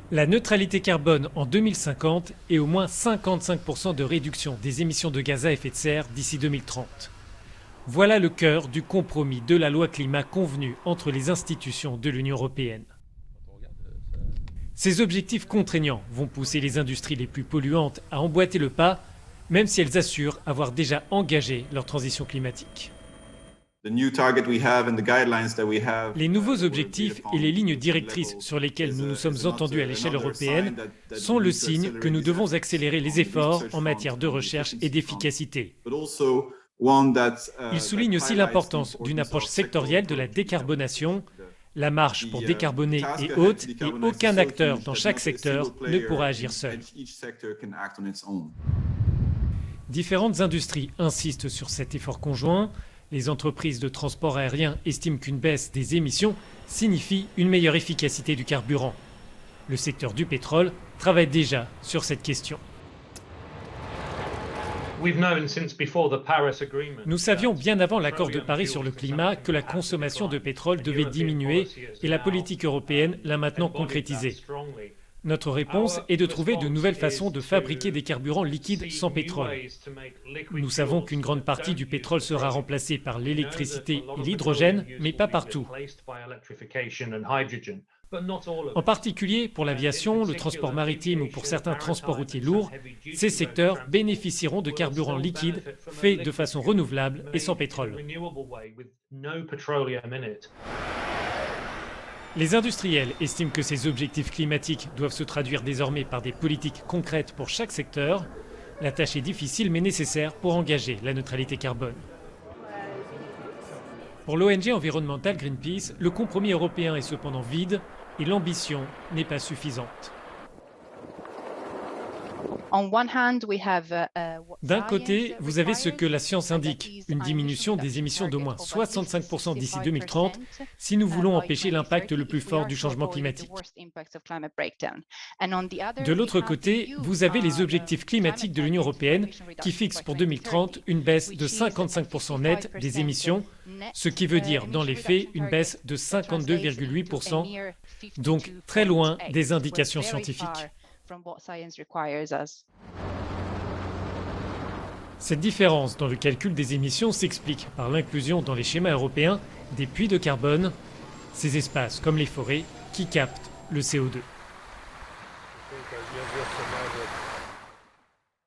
La neutralité carbone en 2050 et au moins 55% de réduction des émissions de gaz à effet de serre d'ici 2030. Voilà le cœur du compromis de la loi climat convenue entre les institutions de l'Union européenne. Ces objectifs contraignants vont pousser les industries les plus polluantes à emboîter le pas, même si elles assurent avoir déjà engagé leur transition climatique. Les nouveaux objectifs et les lignes directrices sur lesquelles nous nous sommes entendus à l'échelle européenne sont le signe que nous devons accélérer les efforts en matière de recherche et d'efficacité. Ils soulignent aussi l'importance d'une approche sectorielle de la décarbonation. La marche pour décarboner est haute et aucun acteur dans chaque secteur ne pourra agir seul. Différentes industries insistent sur cet effort conjoint. Les entreprises de transport aérien estiment qu'une baisse des émissions signifie une meilleure efficacité du carburant. Le secteur du pétrole travaille déjà sur cette question. Nous savions bien avant l'accord de Paris sur le climat que la consommation de pétrole devait diminuer et la politique européenne l'a maintenant concrétisée. Notre réponse est de trouver de nouvelles façons de fabriquer des carburants liquides sans pétrole. Nous savons qu'une grande partie du pétrole sera remplacée par l'électricité et l'hydrogène, mais pas partout. En particulier pour l'aviation, le transport maritime ou pour certains transports routiers lourds, ces secteurs bénéficieront de carburants liquides faits de façon renouvelable et sans pétrole. Les industriels estiment que ces objectifs climatiques doivent se traduire désormais par des politiques concrètes pour chaque secteur. La tâche est difficile mais nécessaire pour engager la neutralité carbone. Pour l'ONG environnementale Greenpeace, le compromis européen est cependant vide et l'ambition n'est pas suffisante. D'un côté, vous avez ce que la science indique, une diminution des émissions d'au moins 65% d'ici 2030 si nous voulons empêcher l'impact le plus fort du changement climatique. De l'autre côté, vous avez les objectifs climatiques de l'Union européenne qui fixent pour 2030 une baisse de 55% nette des émissions, ce qui veut dire dans les faits une baisse de 52,8%, donc très loin des indications scientifiques. Cette différence dans le calcul des émissions s'explique par l'inclusion dans les schémas européens des puits de carbone, ces espaces comme les forêts qui captent le CO2.